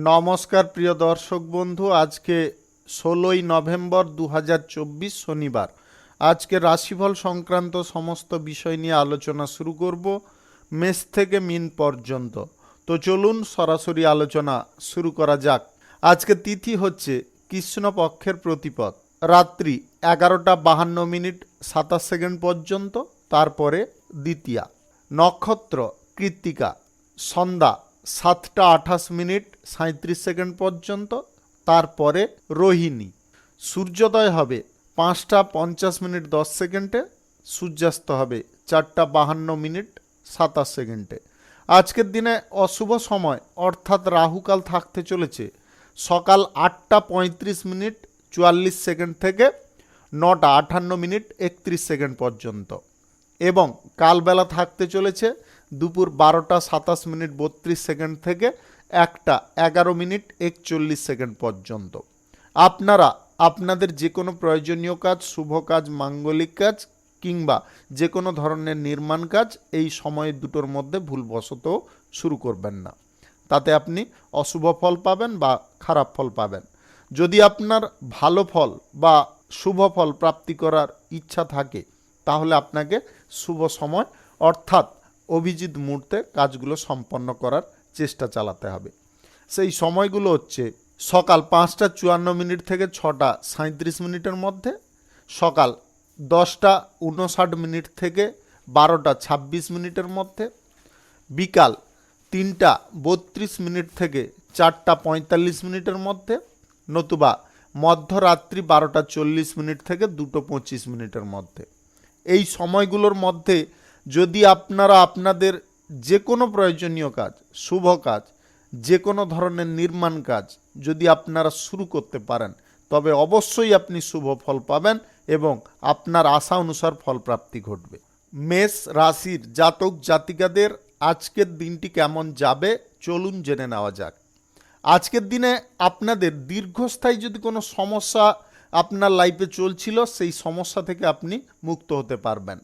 নমস্কার প্রিয় দর্শক বন্ধু, আজকে 16ই নভেম্বর 2024 শনিবার। আজকে রাশিফল সংক্রান্ত সমস্ত বিষয় নিয়ে আলোচনা শুরু করব, মেষ থেকে মিন পর্যন্ত। তো চলুন সরাসরি আলোচনা শুরু করা যাক। আজকে তিথি হচ্ছে কৃষ্ণপক্ষের প্রতিপদ, রাত্রি 11:52 পর্যন্ত, তারপরে দ্বিতীয়া। নক্ষত্র কৃত্তিকা, সন্ধ্যা 7:28 পর্যন্ত, তারপরে রোহিণী। সূর্যোদয় হবে 5:50 সূর্যাস্ত হবে 4:52 আজকের দিনে অশুভ সময় অর্থাৎ রাহুকাল থাকতে চলেছে সকাল 8:35 থেকে 9:58 পর্যন্ত, এবং কালবেলা থাকতে চলেছে দুপুর 12:27 থেকে 1:11 পর্যন্ত। আপনারা আপনাদের যে কোনো প্রয়োজনীয় কাজ, শুভ কাজ, মাঙ্গলিক কাজ কিংবা যে কোনো ধরনের নির্মাণ কাজ এই সময় দুটোর মধ্যে ভুলবশত শুরু করবেন না, তাতে আপনি অশুভ ফল পাবেন বা খারাপ ফল পাবেন। যদি আপনার ভালো ফল বা শুভ ফল প্রাপ্তি করার ইচ্ছা থাকে তাহলে আপনাকে শুভ সময় অর্থাৎ অভিজিৎ মুহূর্তে কাজগুলো সম্পন্ন করার চেষ্টা চালাতে হবে। সেই সময়গুলো হচ্ছে সকাল 5:54 থেকে 6:37 মধ্যে, সকাল 10:59 থেকে 12:26 মধ্যে, বিকাল 3:32 থেকে 4:45 মধ্যে, নতুবা মধ্যরাত্রি 12:40 থেকে 2:25 মধ্যে। এই সময়গুলোর মধ্যে যদি আপনারা আপনাদের যে কোনো প্রয়োজনীয় কাজ, শুভ কাজ, যে কোনো ধরনের নির্মাণ কাজ যদি আপনারা শুরু করতে পারেন তবে অবশ্যই আপনি শুভ ফল পাবেন এবং আপনার আশা অনুসার ফল প্রাপ্তি ঘটবে। মেষ রাশির জাতক জাতিকাদের আজকের দিনটি কেমন যাবে চলুন জেনে নেওয়া যাক। আজকের দিনে আপনাদের দীর্ঘস্থায়ী যদি কোনো সমস্যা আপনার লাইফে চলছিল সেই সমস্যা থেকে আপনি মুক্ত হতে পারবেন।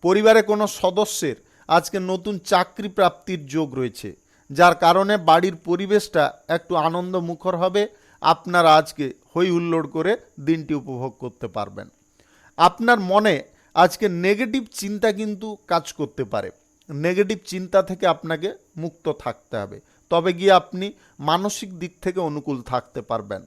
পরিবারে কোনো সদস্যের আজকে নতুন চাকরি প্রাপ্তির যোগ রয়েছে, যার কারণে বাড়ির পরিবেশটা একটু আনন্দমুখর হবে। আপনারা আজকে হই হুল্লোড় করে দিনটি উপভোগ করতে পারবেন। আপনার মনে আজকে নেগেটিভ চিন্তা কিন্তু কাজ করতে পারে, নেগেটিভ চিন্তা থেকে আপনাকে মুক্ত থাকতে হবে, তবে গিয়ে আপনি মানসিক দিক থেকে অনুকূল থাকতে পারবেন।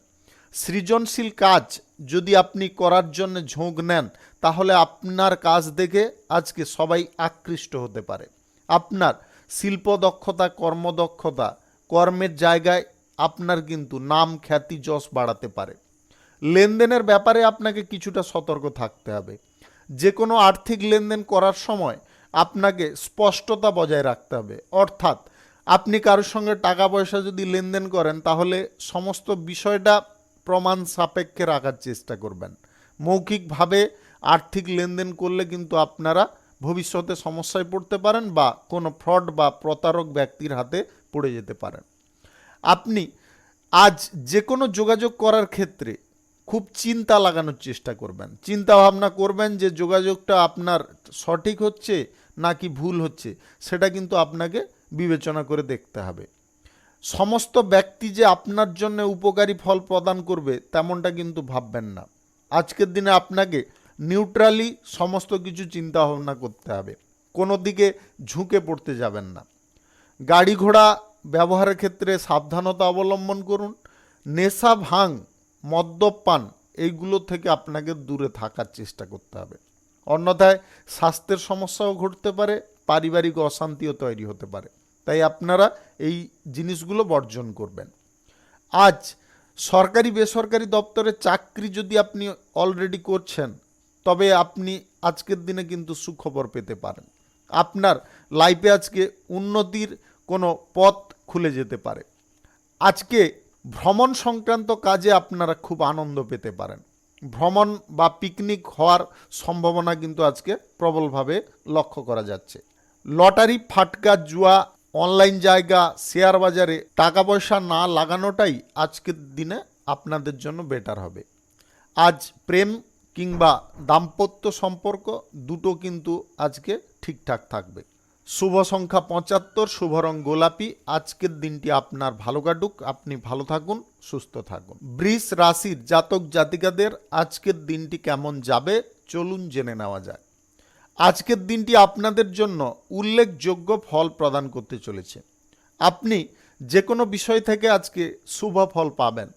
সৃজনশীল কাজ যদি আপনি করার জন্য ঝোঁক নেন তাহলে আপনার কাজ দেখে আজকে সবাই আকৃষ্ট হতে পারে। আপনার শিল্প দক্ষতা, কর্মদক্ষতা, কর্মের জায়গায় আপনার কিন্তু নাম, খ্যাতি, যশ বাড়াতে পারে। লেনদেনের ব্যাপারে আপনাকে কিছুটা সতর্ক থাকতে হবে। যে কোনো আর্থিক লেনদেন করার সময় আপনাকে স্পষ্টতা বজায় রাখতে হবে, অর্থাৎ আপনি কারোর সঙ্গে টাকা পয়সা যদি লেনদেন করেন তাহলে সমস্ত বিষয়টা প্রমাণ সাপেক্ষে রাখার চেষ্টা করবেন। মৌখিকভাবে আর্থিক লেনদেন করলে কিন্তু আপনারা ভবিষ্যতে সমস্যায় পড়তে পারেন বা কোনো ফ্রড বা প্রতারক ব্যক্তির হাতে পড়ে যেতে পারেন। আপনি আজ যে কোনো যোগাযোগ করার ক্ষেত্রে খুব চিন্তা লাগানোর চেষ্টা করবেন, চিন্তা ভাবনা করবেন যে যোগাযোগটা আপনার সঠিক হচ্ছে নাকি ভুল হচ্ছে, সেটা কিন্তু আপনাকে বিবেচনা করে দেখতে হবে। সমস্ত ব্যক্তি যে আপনার জন্য উপকারী ফল প্রদান করবে তেমনটা কিন্তু ভাববেন না। আজকের দিনে আপনাকে নিউট্রালি সমস্ত কিছু চিন্তা ভাবনা করতে হবে, কোনো দিকে ঝুঁকে পড়তে যাবেন না। গাড়ি ঘোড়া ব্যবহারের ক্ষেত্রে সাবধানতা অবলম্বন করুন। নেশা, ভাঙ, মদ্যপান এইগুলো থেকে আপনাকে দূরে থাকার চেষ্টা করতে হবে, অন্যথায় স্বাস্থ্যের সমস্যাও ঘটতে পারে, পারিবারিক অশান্তিও তৈরি হতে পারে। তাই আপনারা এই জিনিসগুলো বর্জন করবেন। আজ সরকারি বেসরকারি দপ্তরে চাকরি যদি আপনি অলরেডি করছেন তবে আপনি আজকের দিনে কিন্তু সুখবর পেতে পারেন। আপনার লাইফে আজকে উন্নতির কোনো পথ খুলে যেতে পারে। আজকে ভ্রমণ সংক্রান্ত কাজে আপনারা খুব আনন্দ পেতে পারেন। ভ্রমণ বা পিকনিক হওয়ার সম্ভাবনা কিন্তু আজকে প্রবলভাবে লক্ষ্য করা যাচ্ছে। লটারি, ফাটকা, জুয়া, অনলাইন জায়গা, শেয়ার বাজারে টাকা পয়সা না লাগানোটাই আজকের দিনে আপনাদের জন্য বেটার হবে। আজ প্রেম কিংবা দাম্পত্য সম্পর্ক দুটো কিন্তু আজকে ঠিকঠাক থাকবে। শুভ সংখ্যা 75, শুভ রং গোলাপি। আজকের দিনটি আপনার ভালো কাটুক, আপনি ভালো থাকুন, সুস্থ থাকুন। বৃষ রাশির জাতক জাতিকাদের আজকের দিনটি কেমন যাবে চলুন জেনে নেওয়া যায়। আজকের দিনটি আপনাদের জন্য উল্লেখযোগ্য ফল প্রদান করতে চলেছে। আপনি যে কোনো বিষয় থেকে আজকে শুভ ফল পাবেন।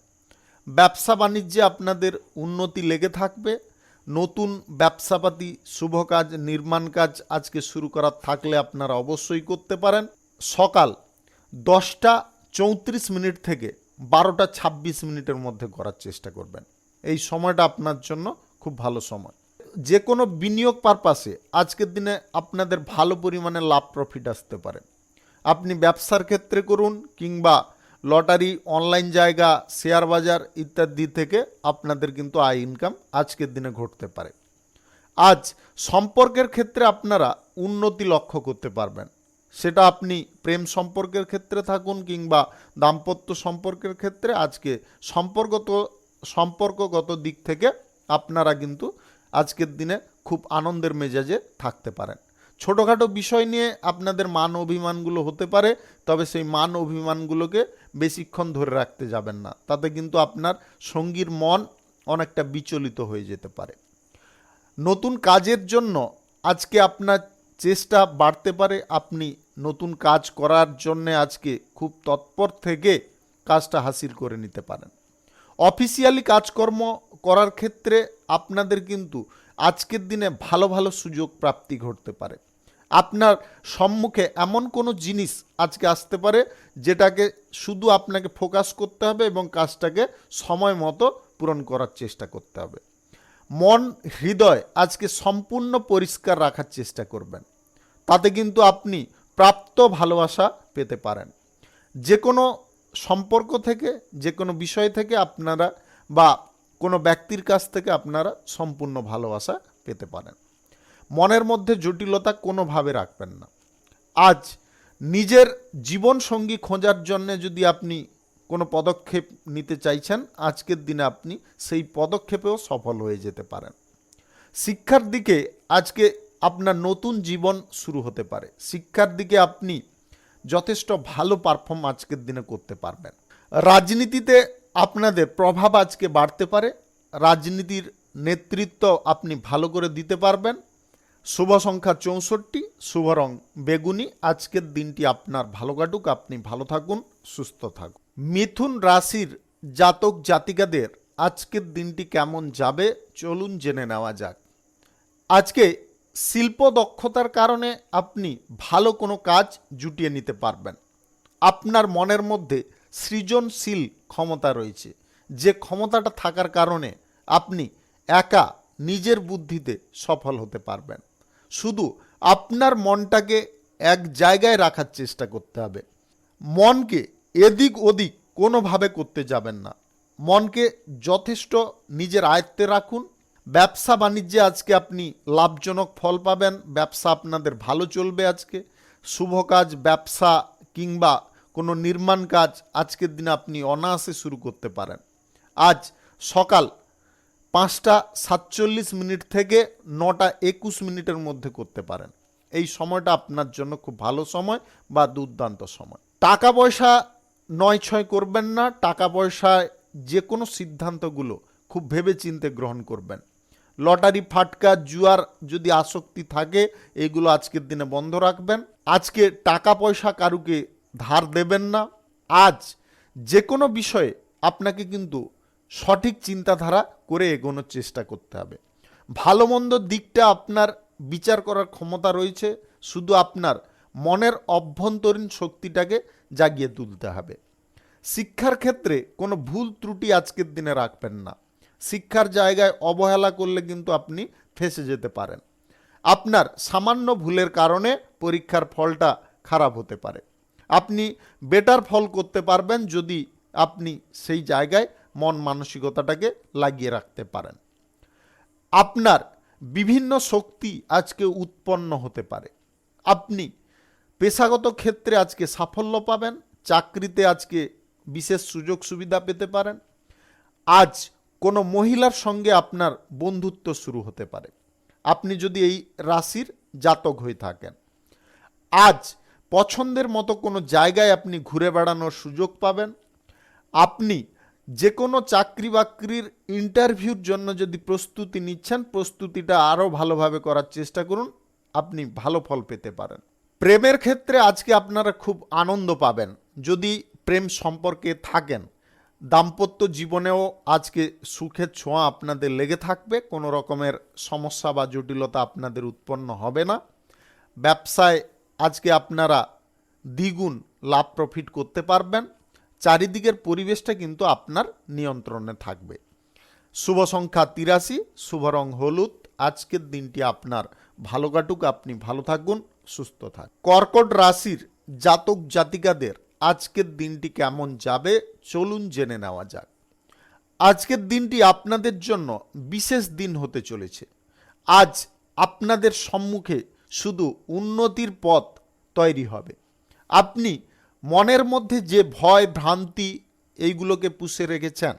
ব্যবসা বাণিজ্যে আপনাদের উন্নতি লেগে থাকবে। নতুন ব্যবসাপাতি, শুভ কাজ, নির্মাণ কাজ আজকে শুরু করার থাকলে আপনারা অবশ্যই করতে পারেন। সকাল 10টা 34 থেকে 12টা 26 মধ্যে করার চেষ্টা করবেন। এই সময়টা আপনার জন্য খুব ভালো সময়। যে কোনো বিনিয়োগ পারপাসে আজকের দিনে আপনাদের ভালো পরিমাণে লাভ প্রফিট আসতে পারে। আপনি ব্যবসার ক্ষেত্রে করুন কিংবা লটারি, অনলাইন জায়গা, শেয়ার বাজার ইত্যাদি থেকে আপনাদের কিন্তু আয় ইনকাম আজকের দিনে ঘটতে পারে। আজ সম্পর্কের ক্ষেত্রে আপনারা উন্নতি লক্ষ্য করতে পারবেন। সেটা আপনি প্রেম সম্পর্কের ক্ষেত্রে থাকুন কিংবা দাম্পত্য সম্পর্কের ক্ষেত্রে আজকে সম্পর্কগত দিক থেকে আপনারা কিন্তু আজকের দিনে খুব আনন্দের মেজাজে থাকতে পারেন। ছোটোখাটো বিষয় নিয়ে আপনাদের মান অভিমানগুলো হতে পারে, তবে সেই মান অভিমানগুলোকে বেশিক্ষণ ধরে রাখতে যাবেন না, তাতে কিন্তু আপনার সঙ্গীর মন অনেকটা বিচলিত হয়ে যেতে পারে। নতুন কাজের জন্য আজকে আপনার চেষ্টা বাড়তে পারে। আপনি নতুন কাজ করার জন্য আজকে খুব তৎপর থেকে কাজটা হাসিল করে নিতে পারেন। অফিসিয়ালি কাজকর্ম করার ক্ষেত্রে আপনাদের কিন্তু আজকের দিনে ভালো ভালো সুযোগ প্রাপ্তি ঘটতে পারে। আপনার সম্মুখে এমন কোনো জিনিস আজকে আসতে পারে যেটাকে শুধু আপনাকে ফোকাস করতে হবে এবং কাজটাকে সময় মতো পূরণ করার চেষ্টা করতে হবে। মন হৃদয় আজকে সম্পূর্ণ পরিষ্কার রাখার চেষ্টা করবেন, তাতে কিন্তু আপনি প্রাপ্ত ভালোবাসা পেতে পারেন। যে কোনো সম্পর্ক থেকে, যে কোনো বিষয় থেকে আপনারা বা কোনো ব্যক্তির কাছ থেকে আপনারা সম্পূর্ণ ভালোবাসা পেতে পারেন। মনের মধ্যে জটিলতা কোনোভাবে রাখবেন না। আজ নিজের জীবনসঙ্গী খোঁজার জন্য যদি আপনি কোনো পদক্ষেপ নিতে চাইছেন, আজকের দিনে আপনি সেই পদক্ষেপেও সফল হয়ে যেতে পারেন। শিক্ষার দিকে আজকে আপনার নতুন জীবন শুরু হতে পারে। শিক্ষার দিকে আপনি যথেষ্ট ভালো পারফর্ম আজকের দিনে করতে পারবেন। রাজনীতিতে আপনাদের প্রভাব আজকে বাড়তে পারে। রাজনীতির নেতৃত্ব আপনি ভালো করে দিতে পারবেন। শুভ সংখ্যা 64, শুভ রং বেগুনি। আজকের দিনটি আপনার ভালো কাটুক, আপনি ভালো থাকুন, সুস্থ থাকুন। মিথুন রাশির জাতক জাতিকাদের আজকের দিনটি কেমন যাবে চলুন জেনে নেওয়া যাক। আজকে শিল্প দক্ষতার কারণে আপনি ভালো কোনো কাজ জুটিয়ে নিতে পারবেন। আপনার মনের মধ্যে সৃজনশীল ক্ষমতা রয়েছে, যে ক্ষমতাটা থাকার কারণে আপনি একা নিজের বুদ্ধিতে সফল হতে পারবেন। শুধু আপনার মনটাকে এক জায়গায় রাখার চেষ্টা করতে হবে। মনকে এদিক ওদিক কোনোভাবে করতে যাবেন না। মনকে যথেষ্ট নিজের আয়ত্তে রাখুন। ব্যবসা বাণিজ্যে আজকে আপনি লাভজনক ফল পাবেন। ব্যবসা আপনাদের ভালো চলবে আজকে। শুভ কাজ, ব্যবসা কিংবা কোনো নির্মাণ কাজ আজকের দিনে আপনি অনায়াসে শুরু করতে পারেন। আজ সকাল 5টা 47 থেকে 9টা 21 মধ্যে করতে পারেন। এই সময়টা আপনার জন্য খুব ভালো সময় বা দুর্দান্ত সময়। টাকা পয়সা নয় ছয় করবেন না। টাকা পয়সায় যে কোনো সিদ্ধান্তগুলো খুব ভেবে চিন্তে গ্রহণ করবেন। লটারি, ফাটকা, জুয়ার যদি আসক্তি থাকে এগুলো আজকের দিনে বন্ধ রাখবেন। আজকে টাকা পয়সা কারুকে ধার দেবেন না। আজ যে কোনো বিষয়ে আপনাকে কিন্তু সঠিক চিন্তাধারা করে এগোনোর চেষ্টা করতে হবে। ভালো মন্দ দিকটা আপনার বিচার করার ক্ষমতা রয়েছে, শুধু আপনার মনের অভ্যন্তরীণ শক্তিটাকে জাগিয়ে তুলতে হবে। শিক্ষার ক্ষেত্রে কোনো ভুল ত্রুটি আজকের দিনে রাখবেন না। শিক্ষার জায়গায় অবহেলা করলে কিন্তু আপনি ফেঁসে যেতে পারেন। আপনার সামান্য ভুলের কারণে পরীক্ষার ফলটা খারাপ হতে পারে। আপনি বেটার ফল করতে পারবেন যদি আপনি সেই জায়গায় মন মানসিকতাটাকে লাগিয়ে রাখতে পারেন। আপনার বিভিন্ন শক্তি আজকে উৎপন্ন হতে পারে। আপনি পেশাগত ক্ষেত্রে আজকে সাফল্য পাবেন। চাকরিতে আজকে বিশেষ সুযোগ সুবিধা পেতে পারেন। আজ কোনো মহিলার সঙ্গে আপনার বন্ধুত্ব শুরু হতে পারে, আপনি যদি এই রাশির জাতক হয়ে থাকেন। আজ পছন্দের মতো কোনো জায়গায় আপনি ঘুরে বেড়ানোর সুযোগ পাবেন। আপনি যে কোনো চাকরি বাকরির ইন্টারভিউর জন্য যদি প্রস্তুতি নিচ্ছেন, প্রস্তুতিটা আরও ভালোভাবে করার চেষ্টা করুন, আপনি ভালো ফল পেতে পারেন। প্রেমের ক্ষেত্রে আজকে আপনারা খুব আনন্দ পাবেন। যদি প্রেম সম্পর্কে থাকেন, দাম্পত্য জীবনেও আজকে সুখের ছোঁয়া আপনাদের লেগে থাকবে, কোনো রকমের সমস্যা বা জটিলতা আপনাদের উৎপন্ন হবে না। ব্যবসায় আজকে আপনারা দ্বিগুণ লাভ প্রফিট করতে পারবেন। চারিদিকের পরিবেশটা কিন্তু আপনার নিয়ন্ত্রণে থাকবে। শুভ সংখ্যা 83, শুভ রং হলুদ। আজকের দিনটি আপনার ভালো কাটুক, আপনি ভালো থাকুন, সুস্থ থাকুন। কর্কট রাশির জাতক জাতিকাদের আজকের দিনটি কেমন যাবে চলুন জেনে নেওয়া যাক। আজকের দিনটি আপনাদের জন্য বিশেষ দিন হতে চলেছে। আজ আপনাদের সম্মুখে শুধু উন্নতির পথ তৈরি হবে। আপনি মনের মধ্যে যে ভয় ভ্রান্তি এইগুলোকে পুষে রেখেছেন,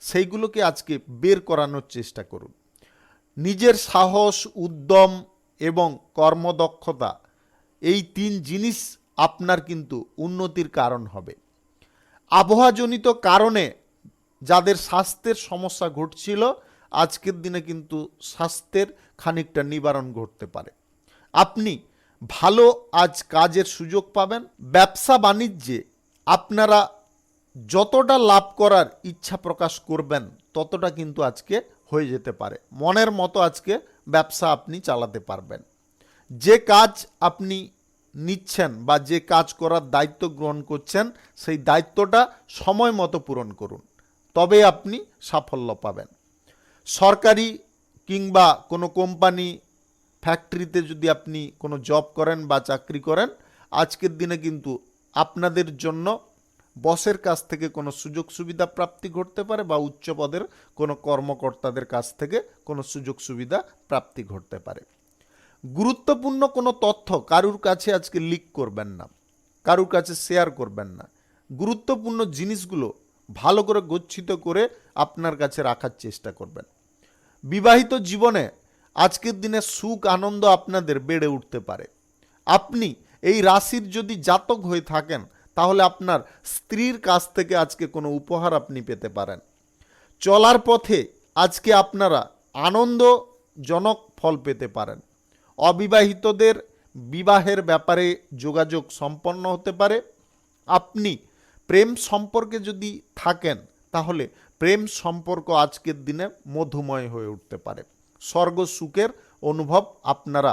সেইগুলোকে আজকে বের করানোর চেষ্টা করুন। নিজের সাহস, উদ্যম এবং কর্মদক্ষতা, এই 3 জিনিস আপনার কিন্তু উন্নতির কারণ হবে। আবহাওয়াজনিত কারণে যাদের স্বাস্থ্যের সমস্যা ঘটছিল, আজকের দিনে কিন্তু স্বাস্থ্যের খানিকটা নিবারণ ঘটতে পারে। আপনি ভালো আজ কাজের সুযোগ পাবেন। ব্যবসা বাণিজ্যে আপনারা যতটা লাভ করার ইচ্ছা প্রকাশ করবেন, ততটা কিন্তু আজকে হয়ে যেতে পারে। মনের মতো আজকে ব্যবসা আপনি চালাতে পারবেন। যে কাজ আপনি নিচ্ছেন বা যে কাজ করার দায়িত্ব গ্রহণ করছেন, সেই দায়িত্বটা সময় মতো পূরণ করুন, তবে আপনি সাফল্য পাবেন। সরকারি কিংবা কোনো কোম্পানি, ফ্যাক্টরিতে যদি আপনি কোনো জব করেন বা চাকরি করেন, আজকের দিনে কিন্তু আপনাদের জন্য বসের কাছ থেকে কোনো সুযোগ সুবিধা প্রাপ্তি ঘটতে পারে বা উচ্চ পদের কোনো কর্মকর্তাদের কাছ থেকে কোনো সুযোগ সুবিধা প্রাপ্তি ঘটতে পারে। গুরুত্বপূর্ণ কোনো তথ্য কারুর কাছে আজকে লিক করবেন না, কারুর কাছে শেয়ার করবেন না। গুরুত্বপূর্ণ জিনিসগুলো ভালো করে গচ্ছিত করে আপনার কাছে রাখার চেষ্টা করবেন। বিবাহিত জীবনে আজকের দিনে সুখ আনন্দ আপনাদের বেড়ে উঠতে পারে। আপনি এই রাশির যদি জাতক হয়ে থাকেন, তাহলে আপনার স্ত্রীর কাছ থেকে আজকে কোনো উপহার আপনি পেতে পারেন। চলার পথে আজকে আপনারা আনন্দজনক ফল পেতে পারেন। অবিবাহিতদের বিবাহের ব্যাপারে যোগাযোগ সম্পন্ন হতে পারে। আপনি প্রেম সম্পর্কে যদি থাকেন, তাহলে প্রেম সম্পর্ক আজকের দিনে মধুময় হয়ে উঠতে পারে। স্বর্গ সুখের অনুভব আপনারা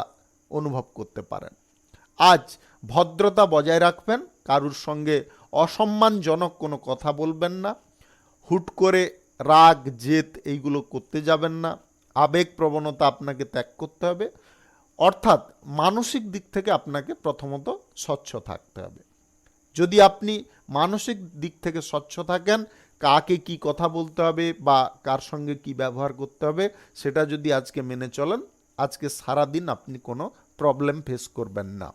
অনুভব করতে পারেন। আজ ভদ্রতা বজায় রাখবেন, কারুর সঙ্গে অসম্মানজনক কোনো কথা বলবেন না। হুট করে রাগ জেদ এইগুলো করতে যাবেন না। আবেগ প্রবণতা আপনাকে ত্যাগ করতে হবে। অর্থাৎ মানসিক দিক থেকে আপনাকে প্রথমত স্বচ্ছ থাকতে হবে। যদি আপনি মানসিক দিক থেকে স্বচ্ছ থাকেন, কাকে কি কথা বলতে হবে বা কার সঙ্গে কি ব্যবহার করতে হবে, সেটা যদি আজকে মেনে চলেন, আজকে সারাদিন আপনি কোনো প্রবলেম ফেস করবেন না।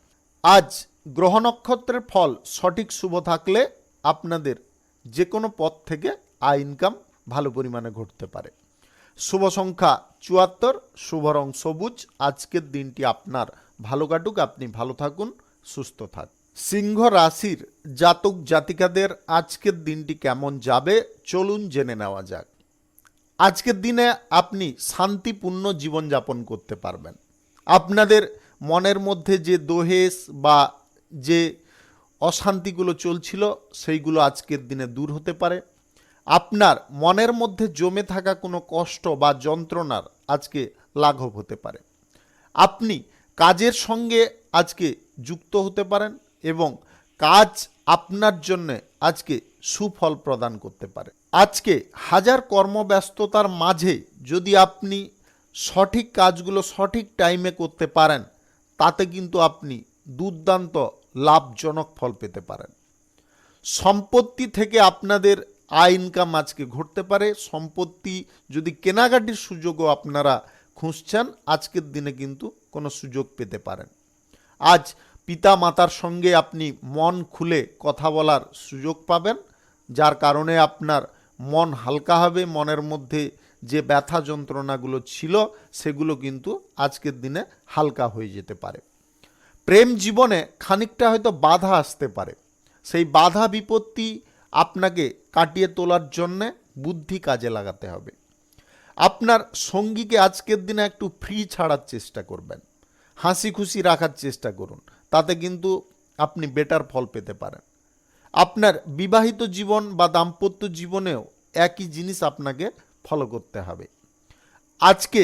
আজ গ্রহ নক্ষত্রের ফল সঠিক শুভ থাকলে আপনাদের যে কোনো পথ থেকে আয় ইনকাম ভালো পরিমাণে ঘটতে পারে। শুভ সংখ্যা 74, শুভ রং সবুজ। আজকের দিনটি আপনার ভালো কাটুক, আপনি ভালো থাকুন, সুস্থ থাকুন। সিংহ রাশির জাতক জাতিকাদের আজকের দিনটি কেমন যাবে চলুন জেনে নেওয়া যাক। আজকের দিনে আপনি শান্তিপূর্ণ জীবনযাপন করতে পারবেন। আপনাদের মনের মধ্যে যে দোহেশ বা যে অশান্তিগুলো চলছিল, সেইগুলো আজকের দিনে দূর হতে পারে। আপনার মনের মধ্যে জমে থাকা কোনো কষ্ট বা যন্ত্রণার আজকে লাঘব হতে পারে। আপনি কাজের সঙ্গে আজকে যুক্ত হতে পারেন এবং কাজ আপনার জন্য আজকে সুফল প্রদান করতে পারে। আজকে হাজার কর্মব্যস্ততার মাঝে যদি আপনি সঠিক কাজগুলো সঠিক টাইমে করতে পারেন, তাতে কিন্তু আপনি দুর্দান্ত লাভজনক ফল পেতে পারেন। সম্পত্তি থেকে আপনাদের আয় ইনকাম আজকে ঘটতে পারে। সম্পত্তি যদি কেনাকাটির সুযোগও আপনারা খুঁজছেন, আজকের দিনে কিন্তু কোনো সুযোগ পেতে পারেন। আজ পিতা মাতার সঙ্গে আপনি মন খুলে কথা বলার সুযোগ পাবেন, যার কারণে আপনার মন হালকা হবে। মনের মধ্যে যে ব্যথা যন্ত্রণাগুলো ছিল, সেগুলো কিন্তু আজকের দিনে হালকা হয়ে যেতে পারে। প্রেম জীবনে খানিকটা হয়তো বাধা আসতে পারে, সেই বাধা বিপত্তি আপনাকে কাটিয়ে তোলার জন্যে বুদ্ধি কাজে লাগাতে হবে। আপনার সঙ্গীকে আজকের দিনে একটু ফ্রি ছাড়ার চেষ্টা করবেন, হাসি খুশি রাখার চেষ্টা করুন, তাতে কিন্তু আপনি বেটার ফল পেতে পারেন। আপনার বিবাহিত জীবন বা দাম্পত্য জীবনেও একই জিনিস আপনাকে ফলো করতে হবে। আজকে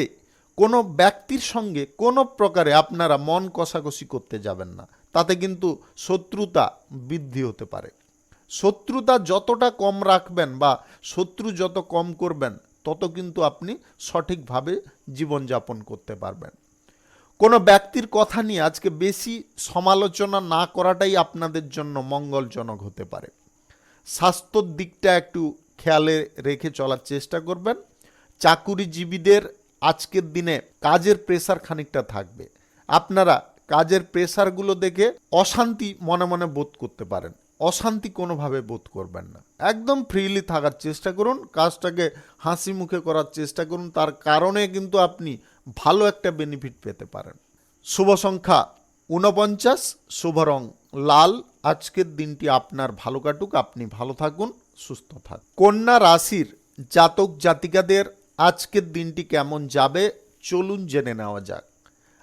কোনো ব্যক্তির সঙ্গে কোনো প্রকারে আপনারা মন কষাকষি করতে যাবেন না, তাতে কিন্তু শত্রুতা বৃদ্ধি হতে পারে। শত্রুতা যতটা কম রাখবেন বা শত্রু যত কম করবেন, তত কিন্তু আপনি সঠিকভাবে জীবনযাপন করতে পারবেন। কোনো ব্যক্তির কথা নিয়ে আজকে বেশি সমালোচনা না করাটাই আপনাদের জন্য মঙ্গলজনক হতে পারে। স্বাস্থ্যর দিকটা একটু খেয়ালে রেখে চলার চেষ্টা করবেন। চাকুরিজীবীদের আজকের দিনে কাজের প্রেসার খানিকটা থাকবে, আপনারা কাজের প্রেসারগুলো দেখে অশান্তি মনে মনে বোধ করতে পারেন। অশান্তি কোনোভাবে বোধ করবেন না, একদম ফ্রিলি থাকার চেষ্টা করুন, কাজটাকে হাসি মুখে করার চেষ্টা করুন, তার কারণে কিন্তু আপনি ভালো একটা বেনিফিট পেতে পারেন। শুভ সংখ্যা 49, শুভ রং লাল। আজকের দিনটি আপনার ভালো কাটুক, আপনি ভালো থাকুন, সুস্থ থাকুন। কন্যা রাশির জাতক জাতিকাদের আজকের দিনটি কেমন যাবে চলুন জেনে নেওয়া যাক।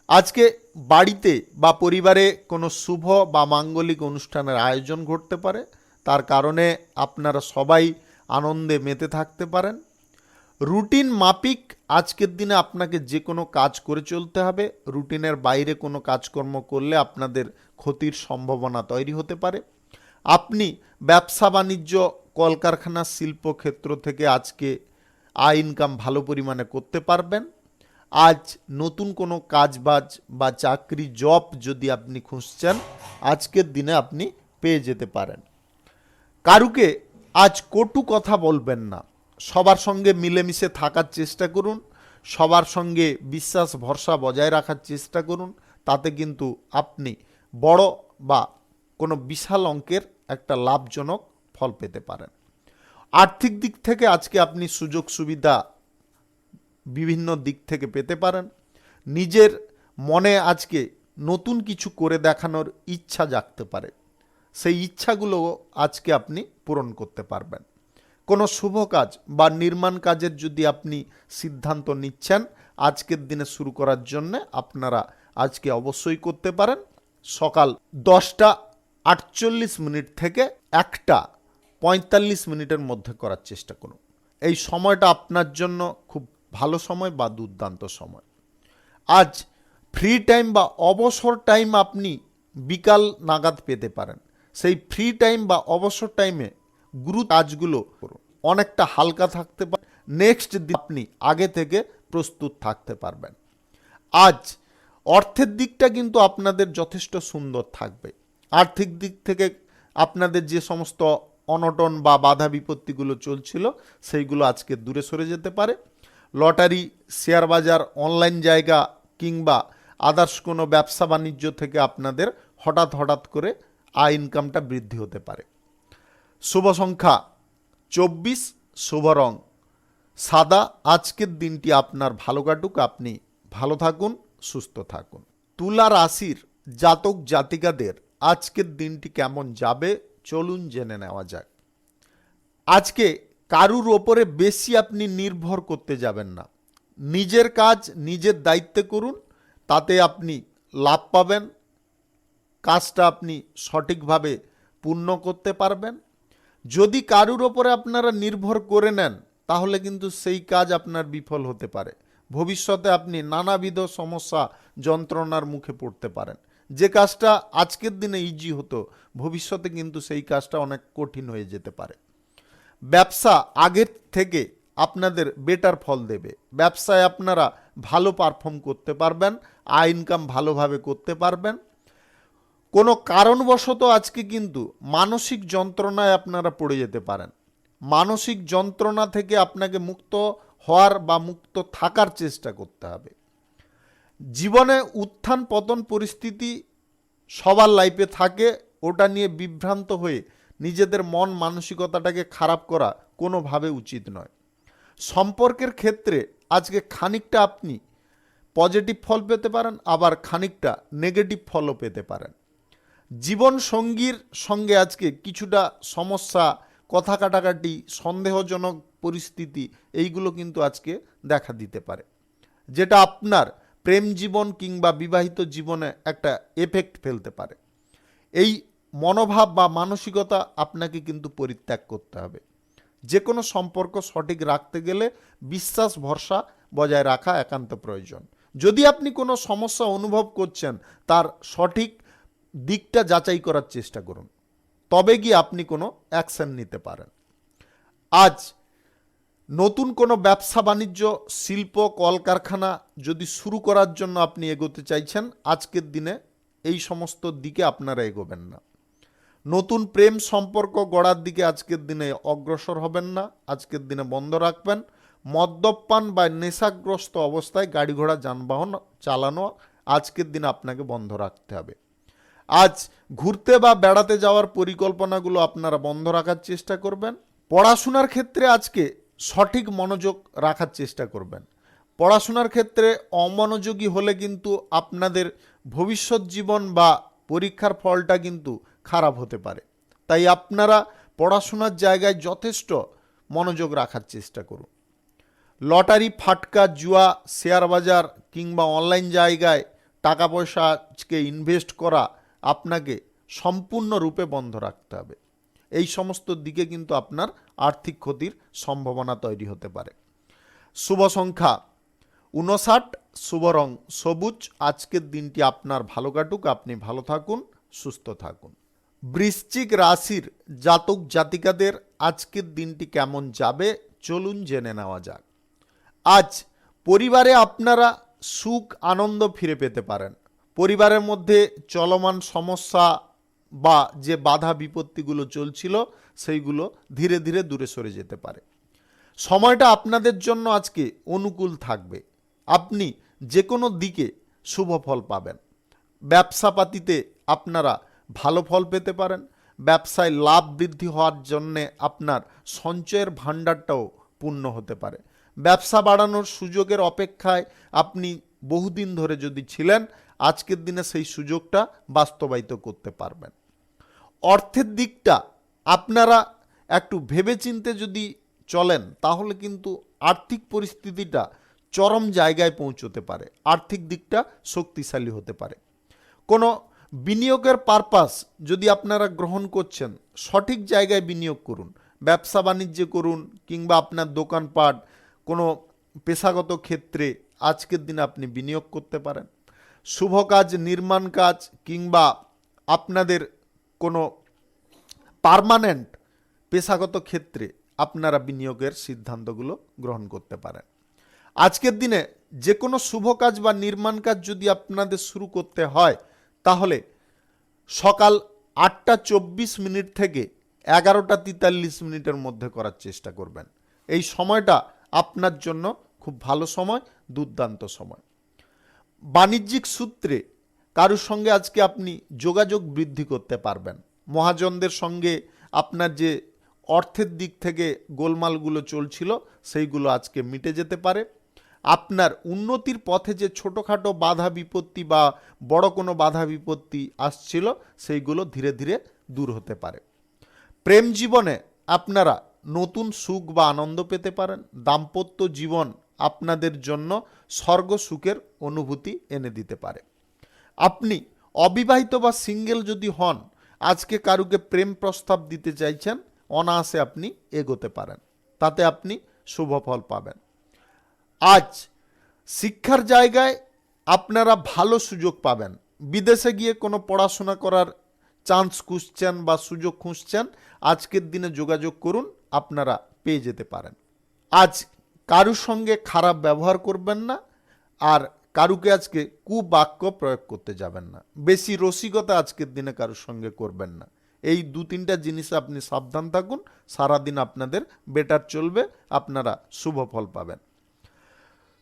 আজকে বাড়িতে বা পরিবারে কোনো শুভ বা মাঙ্গলিক অনুষ্ঠানের আয়োজন ঘটতে পারে, তার কারণে আপনারা সবাই আনন্দে মেতে থাকতে পারেন। রুটিন মাফিক আজকের দিনে আপনাকে যে কোনো কাজ করে চলতে হবে, রুটিনের বাইরে কোনো কাজকর্ম করলে আপনাদের ক্ষতির সম্ভাবনা তৈরি হতে পারে। আপনি ব্যবসা বাণিজ্য, কলকারখানা, শিল্পক্ষেত্র থেকে আজকে আয় ইনকাম ভালো পরিমাণে করতে পারবেন। আজ নতুন কোনো কাজবাজ বা চাকরি জব যদি আপনি খুঁজছেন, আজকের দিনে আপনি পেয়ে যেতে পারেন। কারুকে আজ কটু কথা বলবেন না, সবার সঙ্গে মিলেমিশে থাকার চেষ্টা করুন, সবার সঙ্গে বিশ্বাস ভরসা বজায় রাখার চেষ্টা করুন, তাতে কিন্তু আপনি বড় বা কোনো বিশাল অঙ্কের একটা লাভজনক ফল পেতে পারেন। আর্থিক দিক থেকে আজকে আপনি সুযোগ সুবিধা বিভিন্ন দিক থেকে পেতে পারেন। নিজের মনে আজকে নতুন কিছু করে দেখানোর ইচ্ছা জাগতে পারে, সেই ইচ্ছাগুলো আজকে আপনি পূরণ করতে পারবেন। কোনো শুভ কাজ বা নির্মাণ কাজের যদি আপনি সিদ্ধান্ত নিচ্ছেন আজকের দিনে শুরু করার জন্য, আপনারা আজকে অবশ্যই করতে পারেন। সকাল 10:48 থেকে 1:45 মধ্যে করার চেষ্টা করুন। এই সময়টা আপনার জন্য খুব ভালো সময় বা দুর্দান্ত সময়। আজ ফ্রি টাইম বা অবসর টাইম আপনি বিকাল নাগাদ পেতে পারেন। সেই ফ্রি টাইম বা অবসর টাইমে গুরু কাজগুলো করুন, অনেকটা হালকা থাকতে পারে। নেক্সট দিন আপনি আগে থেকে প্রস্তুত থাকতে পারবেন। আজ অর্থের দিকটা কিন্তু আপনাদের যথেষ্ট সুন্দর থাকবে। আর্থিক দিক থেকে আপনাদের যে সমস্ত অনটন বা বাধা বিপত্তিগুলো চলছিল, সেইগুলো আজকে দূরে সরে যেতে পারে। লটারি, শেয়ার বাজার, অনলাইন জায়গা কিংবা আদার্স কোনো ব্যবসা বাণিজ্য থেকে আপনাদের হঠাৎ করে আয় ইনকামটা বৃদ্ধি হতে পারে। শুভ সংখ্যা 24, শুভ রং সাদা। আজকের দিনটি আপনার ভালো কাটুক, আপনি ভালো থাকুন, সুস্থ থাকুন। তুলা রাশির জাতক জাতিকাদের আজকের দিনটি কেমন যাবে চলুন জেনে নেওয়া যাক। আজকে কারুর ওপরে বেশি আপনি নির্ভর করতে যাবেন না, নিজের কাজ নিজের দায়িত্বে করুন, তাতে আপনি লাভ পাবেন, কাজটা আপনি সঠিকভাবে পূর্ণ করতে পারবেন। যদি কারুর ওপরে আপনারা নির্ভর করে নেন, তাহলে কিন্তু সেই কাজ আপনার বিফল হতে পারে। ভবিষ্যতে আপনি নানাবিধ সমস্যা যন্ত্রণার মুখে পড়তে পারেন। যে কাজটা আজকের দিনে ইজি হতো, ভবিষ্যতে কিন্তু সেই কাজটা অনেক কঠিন হয়ে যেতে পারে। ব্যবসা আগের থেকে আপনাদের বেটার ফল দেবে, ব্যবসায় আপনারা ভালো পারফর্ম করতে পারবেন, আয় ইনকাম ভালোভাবে করতে পারবেন। কোনো কারণবশত আজকে কিন্তু মানসিক যন্ত্রণায় আপনারা পড়ে যেতে পারেন। মানসিক যন্ত্রণা থেকে আপনাকে মুক্ত হওয়ার বা মুক্ত থাকার চেষ্টা করতে হবে। জীবনে উত্থান পতন পরিস্থিতি সবার লাইফে থাকে, ওটা নিয়ে বিভ্রান্ত হয়ে নিজেদের মন মানসিকতাটাকে খারাপ করা কোনোভাবে উচিত নয়। সম্পর্কের ক্ষেত্রে আজকে খানিকটা আপনি পজিটিভ ফল পেতে পারেন, আবার খানিকটা নেগেটিভ ফলও পেতে পারেন। জীবন সঙ্গীর সঙ্গে আজকে কিছুটা সমস্যা, কথা কাটাকাটি, সন্দেহজনক পরিস্থিতি এইগুলো কিন্তু আজকে দেখা দিতে পারে, যেটা আপনার প্রেম জীবন কিংবা বিবাহিত জীবনে একটা এফেক্ট ফেলতে পারে। এই মনোভাব বা মানসিকতা আপনাকে কিন্তু পরিত্যাগ করতে হবে। যে কোনো সম্পর্ক সঠিক রাখতে গেলে বিশ্বাস ভরসা বজায় রাখা একান্ত প্রয়োজন। যদি আপনি কোনো সমস্যা অনুভব করছেন, তার সঠিক দিকটা যাচাই করার চেষ্টা করুন, তবে গিয়ে আপনি কোনো অ্যাকশন নিতে পারেন। আজ নতুন কোনো ব্যবসা বাণিজ্য, শিল্প, কলকারখানা যদি শুরু করার জন্য আপনি এগোতে চাইছেন, আজকের দিনে এই সমস্ত দিকে আপনারা এগোবেন না। নতুন প্রেম সম্পর্ক গড়ার দিকে আজকের দিনে অগ্রসর হবেন না, আজকের দিনে বন্ধ রাখবেন। মদ্যপান বা নেশাগ্রস্ত অবস্থায় গাড়ি ঘোড়া যানবাহন চালানো আজকের দিনে আপনাকে বন্ধ রাখতে হবে। আজ ঘুরতে বা বেড়াতে যাওয়ার পরিকল্পনাগুলো আপনারা বন্ধ রাখার চেষ্টা করবেন। পড়াশোনার ক্ষেত্রে আজকে সঠিক মনোযোগ রাখার চেষ্টা করবেন। পড়াশোনার ক্ষেত্রে অমনোযোগী হলে কিন্তু আপনাদের ভবিষ্যৎ জীবন বা পরীক্ষার ফলটা কিন্তু খারাপ হতে পারে। তাই আপনারা পড়াশোনার জায়গায় যথেষ্ট মনোযোগ রাখার চেষ্টা করুন। লটারি, ফাটকা, জুয়া, শেয়ার বাজার কিংবা অনলাইন জায়গায় টাকা পয়সা আজকে ইনভেস্ট করা আপনাকে সম্পূর্ণরূপে বন্ধ রাখতে হবে। এই সমস্ত দিকে কিন্তু আপনার আর্থিক ক্ষতির সম্ভাবনা তৈরি হতে পারে। শুভ সংখ্যা 59, শুভ রং সবুজ। আজকের দিনটি আপনার ভালো কাটুক, আপনি ভালো থাকুন, সুস্থ থাকুন। বৃশ্চিক রাশির জাতক জাতিকাদের আজকের দিনটি কেমন যাবে চলুন জেনে নেওয়া যাক। আজ পরিবারে আপনারা সুখ আনন্দ ফিরে পেতে পারেন। পরিবারের মধ্যে চলমান সমস্যা বা যে বাধা বিপত্তিগুলো চলছিল সেইগুলো ধীরে ধীরে দূরে সরে যেতে পারে। সময়টা আপনাদের জন্য আজকে অনুকূল থাকবে। আপনি যে কোনো দিকে শুভ ফল পাবেন। ব্যবসাপাতিতে আপনারা ভালো ফল পেতে পারেন। ব্যবসায় লাভ বৃদ্ধি হওয়ার জন্যে আপনার সঞ্চয়ের ভাণ্ডারটাও পূর্ণ হতে পারে। ব্যবসা বাড়ানোর সুযোগের অপেক্ষায় আপনি বহুদিন ধরে যদি ছিলেন, আজকের দিনে সেই সুযোগটা বাস্তবায়িত করতে পারবেন। অর্থের দিকটা আপনারা একটু ভেবেচিন্তে যদি চলেন, তাহলে কিন্তু আর্থিক পরিস্থিতিটা চরম জায়গায় পৌঁছতে পারে, আর্থিক দিকটা শক্তিশালী হতে পারে। কোনো বিনিয়োগের পারপাস যদি আপনারা গ্রহণ করছেন, সঠিক জায়গায় বিনিয়োগ করুন। ব্যবসা বাণিজ্যে করুন কিংবা আপনার দোকানপাট, কোনো পেশাগত ক্ষেত্রে আজকের দিনে আপনি বিনিয়োগ করতে পারেন। শুভ কাজ, নির্মাণ কাজ কিংবা আপনাদের কোনো পার্মানেন্ট পেশাগত ক্ষেত্রে আপনারা বিনিয়োগের সিদ্ধান্তগুলো গ্রহণ করতে পারেন। আজকের দিনে যে কোনো শুভ কাজ বা নির্মাণ কাজ যদি আপনাদের শুরু করতে হয়, তাহলে সকাল 8টা 24 থেকে 11টা 43 মধ্যে করার চেষ্টা করবেন। এই সময়টা আপনার জন্য খুব ভালো সময়, দুর্দান্ত সময়। বাণিজ্যিক সূত্রে কারোর সঙ্গে আজকে আপনি যোগাযোগ বৃদ্ধি করতে পারবেন। মহাজনদের সঙ্গে আপনার যে অর্থের দিক থেকে গোলমালগুলো চলছিল, সেইগুলো আজকে মিটে যেতে পারে। আপনার উন্নতির পথে যে ছোটোখাটো বাধা বিপত্তি বা বড় কোনো বাধা বিপত্তি আসছিল, সেইগুলো ধীরে ধীরে দূর হতে পারে। প্রেম জীবনে আপনারা নতুন সুখ বা আনন্দ পেতে পারেন। দাম্পত্য জীবন আপনাদের জন্য স্বর্গ সুখের অনুভূতি এনে দিতে পারে। আপনি অবিবাহিত বা সিঙ্গেল যদি হন, আজকে কারুকে প্রেম প্রস্তাব দিতে চাইছেন, অনায়াসে আপনি এগোতে পারেন, তাতে আপনি শুভ ফল পাবেন। আজ শিক্ষার জায়গায় আপনারা ভালো সুযোগ পাবেন। বিদেশে গিয়ে কোনো পড়াশোনা করার চান্স খুঁজছেন বা সুযোগ খুঁজছেন, আজকের দিনে যোগাযোগ করুন, আপনারা পেয়ে যেতে পারেন। আজ কারুর সঙ্গে খারাপ ব্যবহার করবেন না, আর কারুকে আজকে কুবাক্য প্রয়োগ করতে যাবেন না। বেশি রসিকতা আজকের দিনে কারুর সঙ্গে করবেন না। এই 2-3টা জিনিস আপনি সাবধান থাকুন, সারাদিন আপনাদের বেটার চলবে, আপনারা শুভ ফল পাবেন।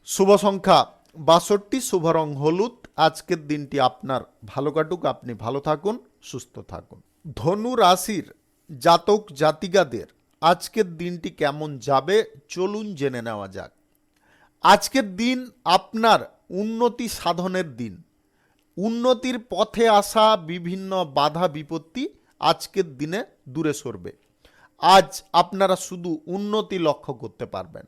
শুভ সংখ্যা 62, শুভ রং হলুদ। আজকের দিনটি আপনার ভালো কাটুক, আপনি ভালো থাকুন, সুস্থ থাকুন। ধনু রাশির জাতক জাতিকাদের আজকের দিনটি কেমন যাবে চলুন জেনে নেওয়া যাক। আজকের দিন আপনার উন্নতি সাধনের দিন। উন্নতির পথে আসা বিভিন্ন বাধা বিপত্তি আজকের দিনে দূরে সরবে। আজ আপনারা শুধু উন্নতি লক্ষ্য করতে পারবেন।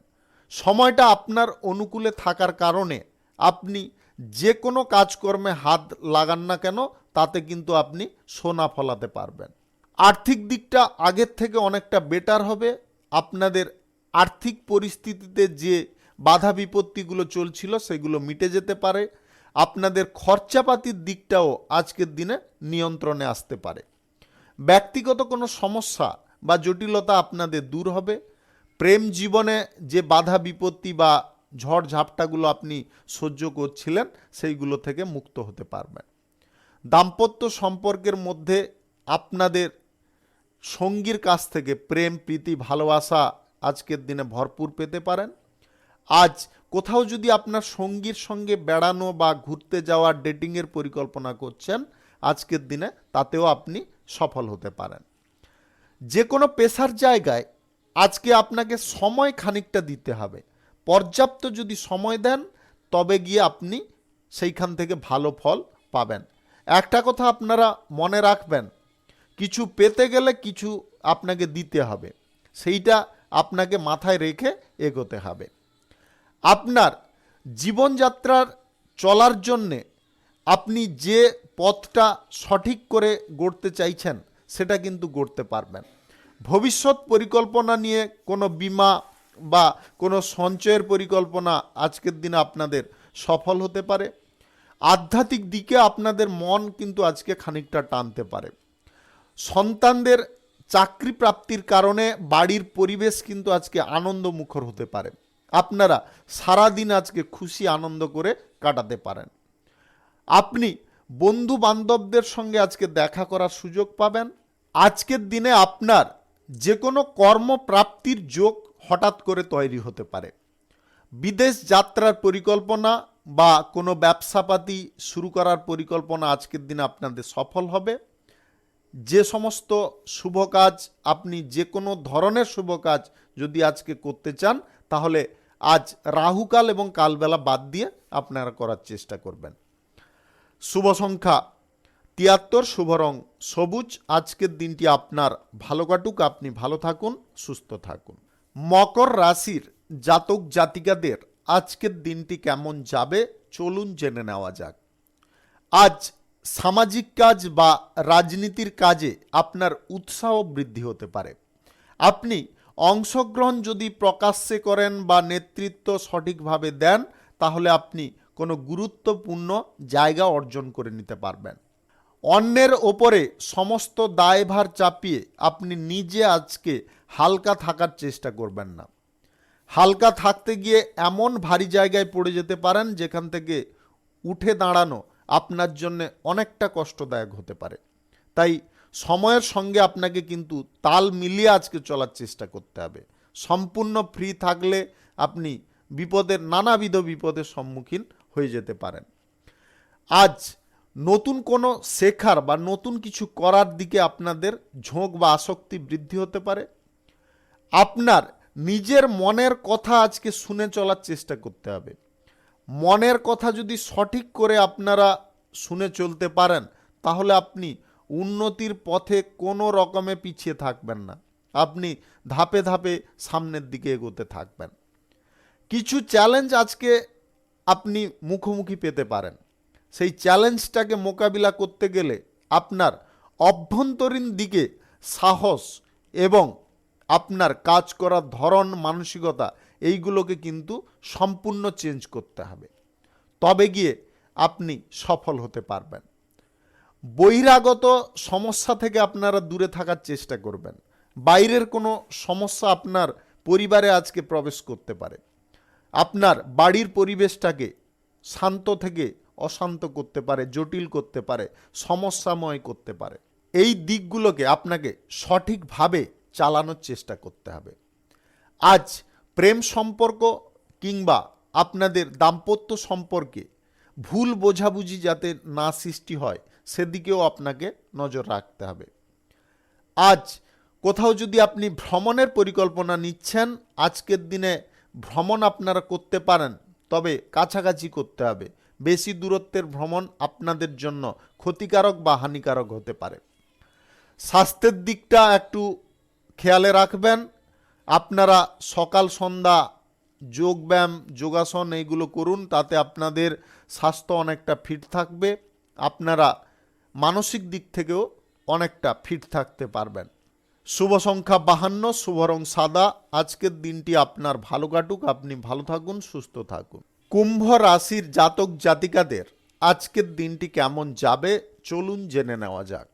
সময়টা আপনার অনুকূলে থাকার কারণে আপনি যে কোনো কাজকর্মে হাত লাগান না কেন, তাতে কিন্তু আপনি সোনা ফলাতে পারবেন। আর্থিক দিকটা আগের থেকে অনেকটা বেটার হবে। আপনাদের আর্থিক পরিস্থিতিতে যে বাধা বিপত্তিগুলো চলছিল সেগুলো মিটে যেতে পারে। আপনাদের খরচাপাতির দিকটাও আজকের দিনে নিয়ন্ত্রণে আসতে পারে। ব্যক্তিগত কোনো সমস্যা বা জটিলতা আপনাদের দূর হবে। প্রেম জীবনে যে বাধা বিপত্তি বা ঝড় ঝাপটাগুলো আপনি সহ্য করছিলেন সেইগুলো থেকে মুক্ত হতে পারবেন। দাম্পত্য সম্পর্কের মধ্যে আপনাদের সঙ্গীর কাছ থেকে প্রেম প্রীতি ভালোবাসা আজকের দিনে ভরপুর পেতে পারেন। আজ কোথাও যদি আপনার সঙ্গীর সঙ্গে বেড়ানো বা ঘুরতে যাওয়ার ডেটিংয়ের পরিকল্পনা করছেন, আজকের দিনে তাতেও আপনি সফল হতে পারেন। যে কোনো পেশার জায়গায় আজকে আপনাকে সময় খানিকটা দিতে হবে। পর্যাপ্ত যদি সময় দেন তবে গিয়ে আপনি সেইখান থেকে ভালো ফল পাবেন। একটা কথা আপনারা মনে রাখবেন, কিছু পেতে গেলে কিছু আপনাকে দিতে হবে, সেইটা আপনাকে মাথায় রেখে এগোতে হবে। আপনার জীবনযাত্রার চলার জন্যে আপনি যে পথটা সঠিক করে গড়তে চাইছেন সেটা কিন্তু গড়তে পারবেন। ভবিষ্যৎ পরিকল্পনা নিয়ে কোনো বীমা বা কোনো সঞ্চয়ের পরিকল্পনা আজকের দিনে আপনাদের সফল হতে পারে। আধ্যাত্মিক দিকে আপনাদের মন কিন্তু আজকে খানিকটা টানতে পারে। সন্তানদের চাকরি প্রাপ্তির কারণে বাড়ির পরিবেশ কিন্তু আজকে আনন্দমুখর হতে পারে। আপনারা সারাদিন আজকে খুশি আনন্দ করে কাটাতে পারেন। আপনি বন্ধু বান্ধবদের সঙ্গে আজকে দেখা করার সুযোগ পাবেন। আজকের দিনে আপনার যে কোনো কর্মপ্রাপ্তির যোগ হঠাৎ করে তৈরি হতে পারে। বিদেশ যাত্রার পরিকল্পনা বা কোনো ব্যবসাপাতি শুরু করার পরিকল্পনা আজকের দিনে আপনাদের সফল হবে। যে সমস্ত শুভ কাজ, আপনি যে কোনো ধরনের শুভ কাজ যদি আজকে করতে চান, তাহলে আজ রাহুকাল এবং কালবেলা বাদ দিয়ে আপনারা করার চেষ্টা করবেন। শুভ সংখ্যা 73, শুভ রং সবুজ। আজকের দিনটি আপনার ভালো কাটুক, আপনি ভালো থাকুন, সুস্থ থাকুন। মকর রাশির জাতক জাতিকাদের আজকের দিনটি কেমন যাবে চলুন জেনে নেওয়া যাক। আজ সামাজিক কাজ বা রাজনীতির কাজে আপনার উৎসাহ বৃদ্ধি হতে পারে। আপনি অংশগ্রহণ যদি প্রকাশ্যে করেন বা নেতৃত্ব সঠিকভাবে দেন, তাহলে আপনি কোনো গুরুত্বপূর্ণ জায়গা অর্জন করে নিতে পারবেন। অন্যের ওপরে সমস্ত দায়ভার চাপিয়ে আপনি নিজে আজকে হালকা থাকার চেষ্টা করবেন না। হালকা থাকতে গিয়ে এমন ভারী জায়গায় পড়ে যেতে পারেন যেখান থেকে উঠে দাঁড়ানো আপনার জন্য অনেকটা কষ্টদায়ক হতে পারে। তাই সময়ের সঙ্গে আপনাকে কিন্তু তাল মিলিয়ে আজকে চলার চেষ্টা করতে হবে। সম্পূর্ণ ফ্রি থাকলে আপনি নানাবিধ বিপদের সম্মুখীন হয়ে যেতে পারেন। আজ নতুন কোনো শেখার বা নতুন কিছু করার দিকে আপনাদের ঝোঁক বা আসক্তি বৃদ্ধি হতে পারে। আপনার নিজের মনের কথা আজকে শুনে চলার চেষ্টা করতে হবে। মনের কথা যদি সঠিক করে আপনারা শুনে চলতে পারেন, তাহলে আপনি উন্নতির পথে কোনো রকমে পিছিয়ে থাকবেন না। আপনি ধাপে ধাপে সামনের দিকে এগোতে থাকবেন। কিছু চ্যালেঞ্জ আজকে আপনি মুখোমুখি পেতে পারেন। সেই চ্যালেঞ্জটাকে মোকাবিলা করতে গেলে আপনার অভ্যন্তরীণ দিকে সাহস এবং আপনার কাজ করার ধরন, মানসিকতা এইগুলোকে কিন্তু সম্পূর্ণ চেঞ্জ করতে হবে। তবে গিয়ে আপনি সফল হতে পারবেন। বহিরাগত সমস্যা থেকে আপনারা দূরে থাকার চেষ্টা করবেন। বাইরের কোনো সমস্যা আপনার পরিবারে আজকে প্রবেশ করতে পারে। আপনার বাড়ির পরিবেশটাকে শান্ত থেকে অশান্ত করতে পারে, জটিল করতে পারে, সমস্যাময় করতে পারে। এই দিকগুলোকে আপনাকে সঠিকভাবে চালানোর চেষ্টা করতে হবে। আজ প্রেম সম্পর্ক কিংবা আপনাদের দাম্পত্য সম্পর্কে ভুল বোঝাবুঝি যাতে না সৃষ্টি হয় সেদিকেও আপনাকে নজর রাখতে হবে। আজ কোথাও যদি আপনি ভ্রমণের পরিকল্পনা নিচ্ছেন, আজকের দিনে ভ্রমণ আপনারা করতে পারেন, তবে কাছাকাছি করতে হবে। বেশি দূরত্বের ভ্রমণ আপনাদের জন্য ক্ষতিকারক বা হানিকারক হতে পারে। স্বাস্থ্যের দিকটা একটু খেয়ালে রাখবেন। আপনারা সকাল সন্ধ্যা যোগব্যায়াম যোগাসন এইগুলো করুন, তাতে আপনাদের স্বাস্থ্য অনেকটা ফিট থাকবে। আপনারা মানসিক দিক থেকেও অনেকটা ফিট থাকতে পারবেন। শুভ সংখ্যা 52, শুভ রং সাদা। আজকের দিনটি আপনার ভালো কাটুক, আপনি ভালো থাকুন, সুস্থ থাকুন। কুম্ভ রাশির জাতক জাতিকাদের আজকের দিনটি কেমন যাবে চলুন জেনে নেওয়া যাক।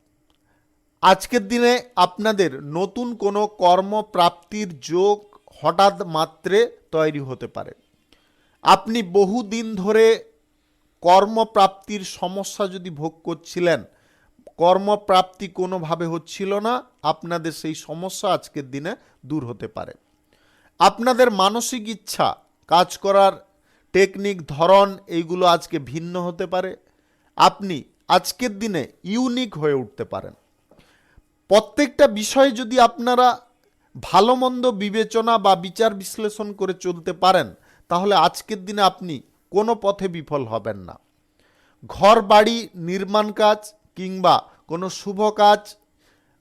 আজকের দিনে আপনাদের নতুন কোনো কর্মপ্রাপ্তির যোগ হঠাৎ মাত্রে তৈরি হতে পারে। আপনি বহুদিন ধরে কর্মপ্রাপ্তির সমস্যা যদি ভোগ করছিলেন, কর্মপ্রাপ্তি কোনোভাবে হচ্ছিল না, আপনাদের সেই সমস্যা আজকের দিনে দূর হতে পারে। আপনাদের মানসিক ইচ্ছা, কাজ করার টেকনিক, ধরন এইগুলো আজকে ভিন্ন হতে পারে। আপনি আজকের দিনে ইউনিক হয়ে উঠতে পারেন। প্রত্যেকটা বিষয়ে যদি আপনারা ভালো মন্দ বিবেচনা বা বিচার বিশ্লেষণ করে চলতে পারেন, তাহলে আজকের দিনে আপনি কোনো পথে বিফল হবেন না। ঘর বাড়ি নির্মাণ কাজ কিংবা কোনো শুভ কাজ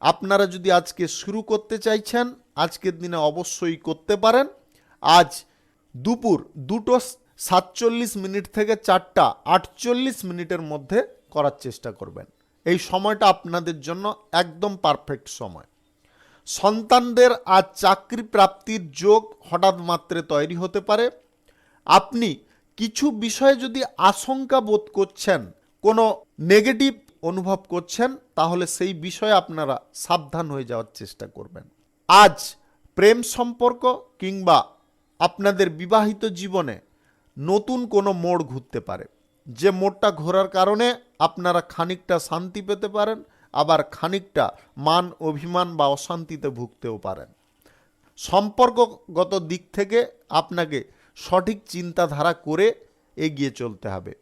আপনারা যদি আজকে শুরু করতে চাইছেন, আজকের দিনে অবশ্যই করতে পারেন। আজ দুপুর 2:47 থেকে 4:48 মধ্যে করার চেষ্টা করবেন। এই সময়টা আপনাদের জন্য একদম পারফেক্ট সময়। সন্তানদের আজ চাকরি প্রাপ্তির যোগ হঠাৎ মাত্রে তৈরি হতে পারে। আপনি কিছু বিষয়ে যদি আশঙ্কা বোধ করছেন, কোনো নেগেটিভ অনুভব করছেন, তাহলে সেই বিষয়ে আপনারা সাবধান হয়ে যাওয়ার চেষ্টা করবেন। আজ প্রেম সম্পর্ক কিংবা আপনাদের বিবাহিত জীবনে নতুন কোনো মোড় ঘুরতে পারে, যে মোড়টা ঘোরার কারণে আপনারা খানিকটা শান্তি পেতে পারেন, আবার খানিকটা মান অভিমান বা অশান্তিতে ভুগতেও পারেন। সম্পর্কগত দিক থেকে আপনাকে সঠিক চিন্তাধারা করে এগিয়ে চলতে হবে।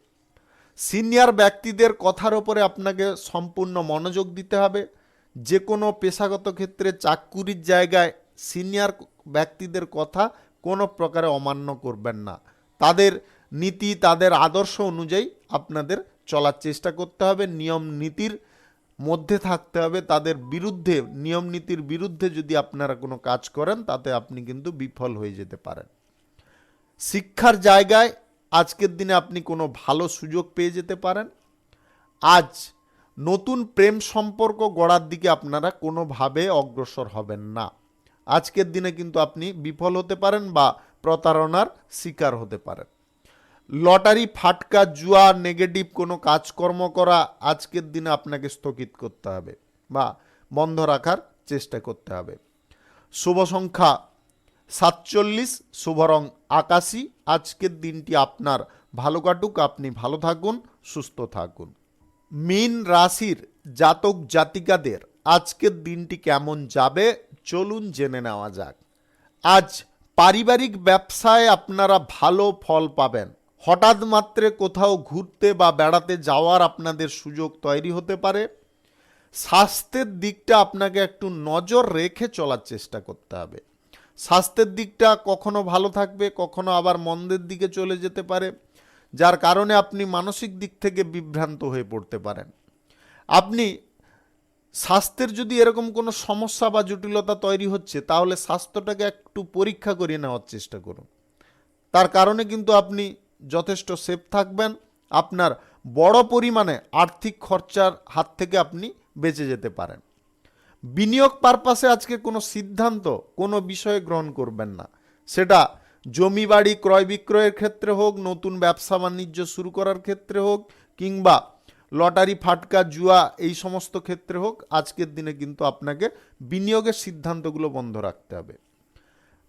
সিনিয়র ব্যক্তিদের কথার ওপরে আপনাকে সম্পূর্ণ মনোযোগ দিতে হবে। যে কোনো পেশাগত ক্ষেত্রে চাকুরির জায়গায় সিনিয়র ব্যক্তিদের কথা কোনো প্রকারে অমান্য করবেন না। তাদের নীতি, তাদের আদর্শ অনুযায়ী আপনাদের চলার চেষ্টা করতে হবে। নিয়ম নীতির মধ্যে থাকতে হবে। তাদের বিরুদ্ধে, নিয়ম নীতির বিরুদ্ধে যদি আপনারা কোনো কাজ করেন, তাতে আপনি কিন্তু বিফল হয়ে যেতে পারেন। শিক্ষার জায়গায় আজকের দিনে আপনি কোনো ভালো সুযোগ পেয়ে যেতে পারেন। আজ নতুন প্রেম সম্পর্ক গড়ার দিকে আপনারা কোনোভাবে অগ্রসর হবেন না। আজকের দিনে কিন্তু আপনি বিফল হতে পারেন বা প্রতারণার শিকার হতে পারেন। লটারি, ফাটকা, জুয়া, নেগেটিভ কোনো কাজকর্ম করা আজকের দিনে আপনাকে স্থগিত করতে হবে বা বন্ধ রাখার চেষ্টা করতে হবে। শুভ সংখ্যা 47, শুভ রং আকাশী। আজকের দিনটি আপনার ভালো কাটুক, আপনি ভালো থাকুন, সুস্থ থাকুন। মীন রাশির জাতক জাতিকাদের আজকের দিনটি কেমন যাবে চলুন জেনে নেওয়া যাক। আজ পারিবারিক ব্যবসায় আপনারা ভালো ফল পাবেন। হঠাৎ মাত্রে কোথাও ঘুরতে বা বেড়াতে যাওয়ার আপনাদের সুযোগ তৈরি হতে পারে। স্বাস্থ্যের দিকটা আপনাকে একটু নজর রেখে চলার চেষ্টা করতে হবে। স্বাস্থ্যের দিকটা কখনো ভালো থাকবে, কখনো আবার মন্দের দিকে চলে যেতে পারে, যার কারণে আপনি মানসিক দিক থেকে বিভ্রান্ত হয়ে পড়তে পারেন। আপনি স্বাস্থ্যের যদি এরকম কোনো সমস্যা বা জটিলতা তৈরি হচ্ছে, তাহলে স্বাস্থ্যটাকে একটু পরীক্ষা করিয়ে নেওয়ার চেষ্টা করুন। তার কারণে কিন্তু আপনি যথেষ্ট সেফ থাকবেন। আপনার বড় পরিমাণে আর্থিক খরচার হাত থেকে আপনি বেঁচে যেতে পারেন। বিনিয়োগ পারপাসে আজকে কোনো সিদ্ধান্ত কোনো বিষয়ে গ্রহণ করবেন না। সেটা জমি বাড়ি ক্রয় বিক্রয়ের ক্ষেত্রে হোক, নতুন ব্যবসা বাণিজ্য শুরু করার ক্ষেত্রে হোক, কিংবা লটারি, ফাটকা, জুয়া এই সমস্ত ক্ষেত্রে হোক, আজকের দিনে কিন্তু আপনাকে বিনিয়োগের সিদ্ধান্তগুলো বন্ধ রাখতে হবে।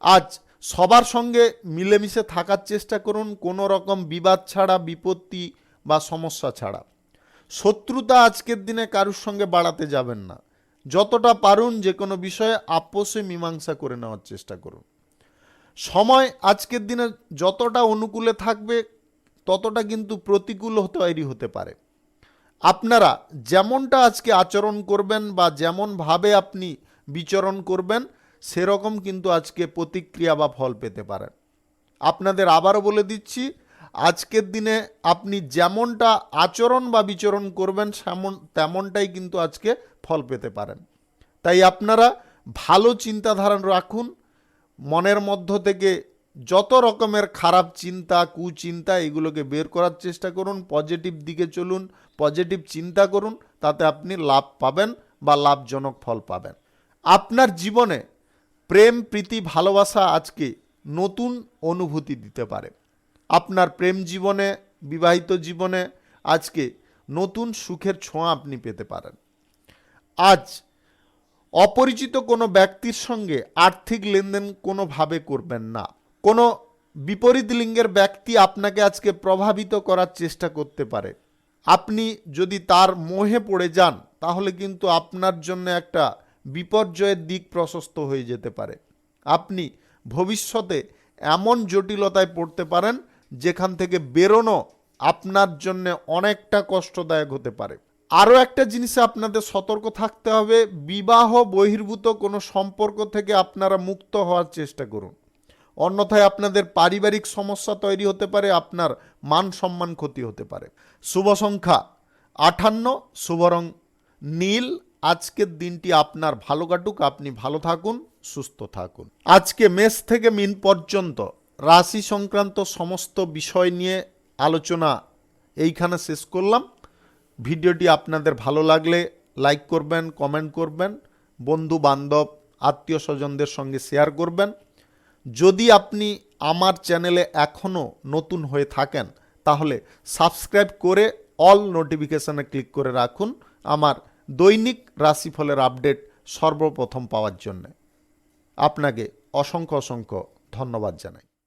আজ সবার সঙ্গে মিলেমিশে থাকার চেষ্টা করুন, কোনো রকম বিবাদ ছাড়া, বিপত্তি বা সমস্যা ছাড়া। শত্রুতা আজকের দিনে কারুর সঙ্গে বাড়াতে যাবেন না। যতটা পারুন যে কোনো বিষয়ে আপোষে মীমাংসা করে নেওয়ার চেষ্টা করুন। সময় আজকের দিনে যতটা অনুকূলে থাকবে, ততটা কিন্তু প্রতিকূল তৈরি হতে পারে। আপনারা যেমনটা আজকে আচরণ করবেন বা যেমনভাবে আপনি বিচরণ করবেন, সেরকম কিন্তু আজকে প্রতিক্রিয়া বা ফল পেতে পারেন। আপনাদের আবারও বলে দিচ্ছি, আজকের দিনে আপনি যেমনটা আচরণ বা বিচরণ করবেন তেমনটাই কিন্তু আজকে ফল পেতে পারেন। তাই আপনারা ভালো চিন্তাধারা রাখুন, মনের মধ্য থেকে যত রকমের খারাপ চিন্তা কুচিন্তা এগুলোকে বের করার চেষ্টা করুন, পজিটিভ দিকে চলুন, পজিটিভ চিন্তা করুন, তাতে আপনি লাভ পাবেন বা লাভজনক ফল পাবেন। আপনার জীবনে প্রেম প্রীতি ভালোবাসা আজকে নতুন অনুভূতি দিতে পারে। আপনার প্রেম জীবনে বিবাহিত জীবনে আজকে নতুন সুখের ছোঁয়া আপনি পেতে পারেন। আজ অপরিচিত কোনো ব্যক্তির সঙ্গে আর্থিক লেনদেন কোনোভাবে করবেন না। কোনো বিপরীত লিঙ্গের ব্যক্তি আপনাকে আজকে প্রভাবিত করার চেষ্টা করতে পারে। আপনি যদি তার মোহে পড়ে যান তাহলে কিন্তু আপনার জন্য একটা বিপর্যয়ের দিক প্রশস্ত হয়ে যেতে পারে। আপনি ভবিষ্যতে এমন জটিলতায় পড়তে পারেন যেখান থেকে বেরোনো আপনার জন্য অনেকটা কষ্টদায়ক হতে পারে। আরও একটা জিনিসে আপনাদের সতর্ক থাকতে হবে, বিবাহ বহির্ভূত কোনো সম্পর্ক থেকে আপনারা মুক্ত হওয়ার চেষ্টা করুন, অন্যথায় আপনাদের পারিবারিক সমস্যা তৈরি হতে পারে, আপনার মান সম্মান ক্ষতি হতে পারে। শুভ সংখ্যা 58, শুভ রং নীল। আজকের দিনটি আপনার ভালো কাটুক, আপনি ভালো থাকুন, সুস্থ থাকুন। আজকে মেষ থেকে মীন পর্যন্ত রাশি সংক্রান্ত সমস্ত বিষয় নিয়ে আলোচনা এইখানে শেষ করলাম। ভিডিওটি আপনাদের ভালো লাগলে লাইক করবেন, কমেন্ট করবেন, বন্ধু বান্ধব আত্মীয় স্বজনদের সঙ্গে শেয়ার করবেন। যদি আপনি আমার চ্যানেলে এখনও নতুন হয়ে থাকেন তাহলে সাবস্ক্রাইব করে অল নোটিফিকেশানে ক্লিক করে রাখুন আমার দৈনিক রাশিফলের আপডেট সর্বপ্রথম পাওয়ার জন্য। আপনাকে অসংখ্য অসংখ্য ধন্যবাদ জানাই।